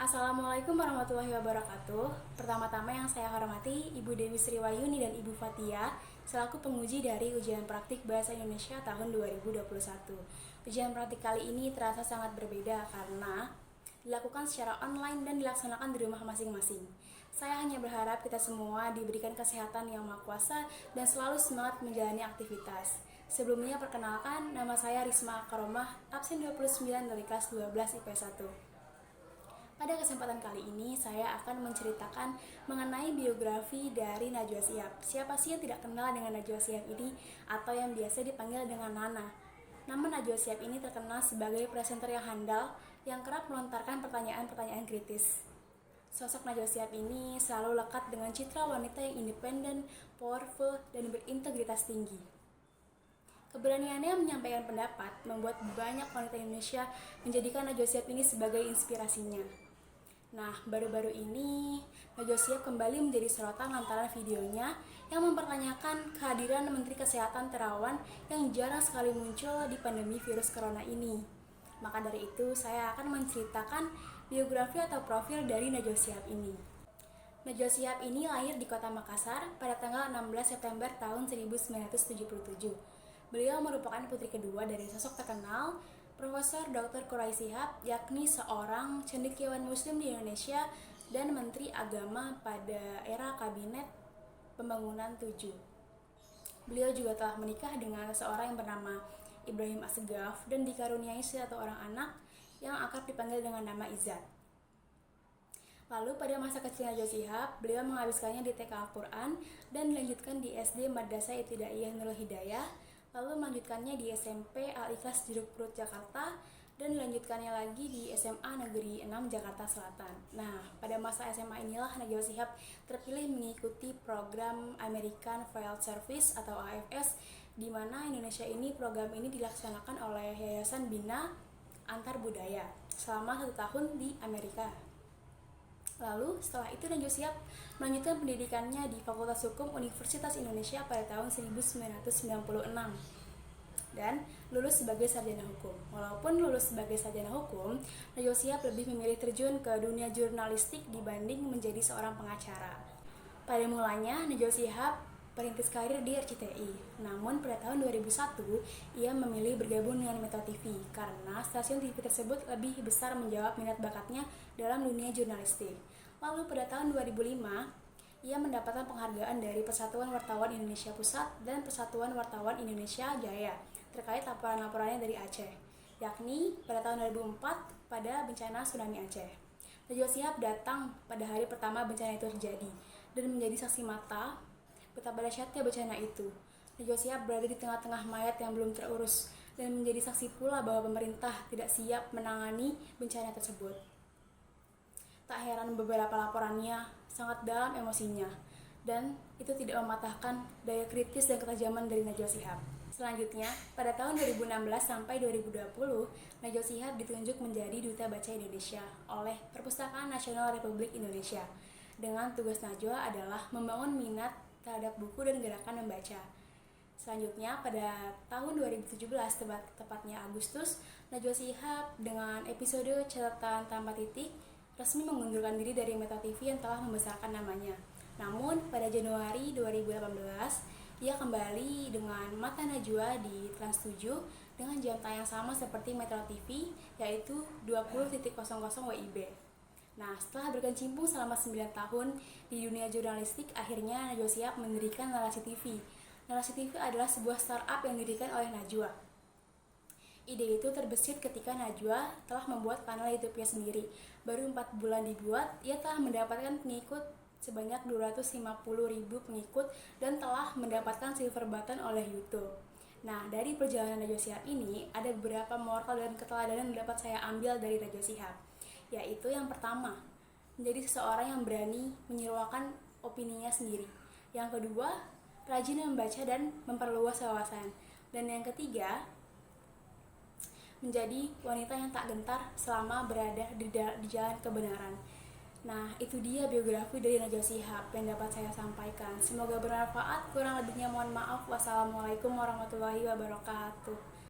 Assalamualaikum warahmatullahi wabarakatuh. Pertama-tama yang saya hormati Ibu Dewi Sriwayuni dan Ibu Fatia selaku penguji dari ujian praktik Bahasa Indonesia tahun 2021. Ujian praktik kali ini terasa sangat berbeda karena dilakukan secara online dan dilaksanakan di rumah masing-masing. Saya hanya berharap kita semua diberikan kesehatan yang maha kuasa dan selalu semangat menjalani aktivitas. Sebelumnya perkenalkan, nama saya Risma Karomah, absen 29 dari kelas 12 IP 1. Pada kesempatan kali ini, saya akan menceritakan mengenai biografi dari Najwa Shihab. Siapa sih yang tidak kenal dengan Najwa Shihab ini, atau yang biasa dipanggil dengan Nana? Namun Najwa Shihab ini terkenal sebagai presenter yang handal, yang kerap melontarkan pertanyaan-pertanyaan kritis. Sosok Najwa Shihab ini selalu lekat dengan citra wanita yang independen, powerful, dan berintegritas tinggi. Keberaniannya menyampaikan pendapat membuat banyak wanita Indonesia menjadikan Najwa Shihab ini sebagai inspirasinya. Nah, baru-baru ini Najwa Shihab kembali menjadi sorotan lantaran videonya yang mempertanyakan kehadiran Menteri Kesehatan Terawan yang jarang sekali muncul di pandemi virus corona ini. Maka dari itu, saya akan menceritakan biografi atau profil dari Najwa Shihab ini. Najwa Shihab ini lahir di Kota Makassar pada tanggal 16 September tahun 1977. Beliau merupakan putri kedua dari sosok terkenal Profesor Dr. Quraish Shihab, yakni seorang cendekiawan muslim di Indonesia dan Menteri Agama pada era Kabinet Pembangunan 7. Beliau juga telah menikah dengan seorang yang bernama Ibrahim Assegaf dan dikaruniai satu orang anak yang akrab dipanggil dengan nama Izzat. Lalu pada masa kecil Najwa Shihab, beliau menghabiskannya di TK Al-Quran dan dilanjutkan di SD Madrasah Ibtidaiyah Nurul Hidayah, lalu melanjutkannya di SMP Al-Ikhlas Jeruk Purut Jakarta, dan dilanjutkannya lagi di SMA Negeri 6 Jakarta Selatan. Nah, pada masa SMA inilah Najwa Shihab terpilih mengikuti program American Field Service atau AFS, di mana Indonesia ini program ini dilaksanakan oleh Yayasan Bina Antar Budaya selama 1 tahun di Amerika. Lalu setelah itu Najwa Shihab melanjutkan pendidikannya di Fakultas Hukum Universitas Indonesia pada tahun 1996 dan lulus sebagai sarjana hukum. Walaupun lulus sebagai sarjana hukum, Najwa Shihab lebih memilih terjun ke dunia jurnalistik dibanding menjadi seorang pengacara. Pada mulanya Najwa Shihab perintis karir di RCTI. Namun pada tahun 2001 ia memilih bergabung dengan Metro TV karena stasiun TV tersebut lebih besar menjawab minat bakatnya dalam dunia jurnalistik. Lalu pada tahun 2005 ia mendapatkan penghargaan dari Persatuan Wartawan Indonesia Pusat dan Persatuan Wartawan Indonesia Jaya terkait laporan-laporannya dari Aceh, yakni pada tahun 2004 pada bencana tsunami Aceh. Najwa Shihab datang pada hari pertama bencana itu terjadi dan menjadi saksi mata betapa dahsyatnya bencana itu. Najwa Shihab berada di tengah-tengah mayat yang belum terurus dan menjadi saksi pula bahwa pemerintah tidak siap menangani bencana tersebut. Tak heran beberapa laporannya sangat dalam emosinya, dan itu tidak mematahkan daya kritis dan ketajaman dari Najwa Shihab. Selanjutnya, pada tahun 2016 sampai 2020, Najwa Shihab ditunjuk menjadi Duta Baca Indonesia oleh Perpustakaan Nasional Republik Indonesia. Dengan tugas Najwa adalah membangun minat terhadap buku dan gerakan membaca. Selanjutnya pada tahun 2017 tepatnya Agustus, Najwa Shihab dengan episode Catatan Tanpa Titik resmi mengundurkan diri dari Metro TV yang telah membesarkan namanya. Namun pada Januari 2018 ia kembali dengan Mata Najwa di Trans 7 dengan jam tayang sama seperti Metro TV, yaitu 20.00 WIB. Nah, setelah berkecimpung selama 9 tahun di dunia jurnalistik, akhirnya Najwa Shihab mendirikan Narasi TV. Narasi TV adalah sebuah startup yang didirikan oleh Najwa. Ide itu terbesit ketika Najwa telah membuat kanal YouTube-nya sendiri. Baru 4 bulan dibuat, ia telah mendapatkan pengikut sebanyak 250.000 pengikut dan telah mendapatkan silver button oleh YouTube. Nah, dari perjalanan Najwa Shihab ini, ada beberapa moral dan keteladanan yang dapat saya ambil dari Najwa Shihab, yaitu yang pertama, menjadi seseorang yang berani menyeruakan opininya sendiri. Yang kedua, rajin membaca dan memperluas wawasan. Dan yang ketiga, menjadi wanita yang tak gentar selama berada di jalan kebenaran. Nah, itu dia biografi dari Najwa Shihab yang dapat saya sampaikan. Semoga bermanfaat, kurang lebihnya mohon maaf. Wassalamualaikum warahmatullahi wabarakatuh.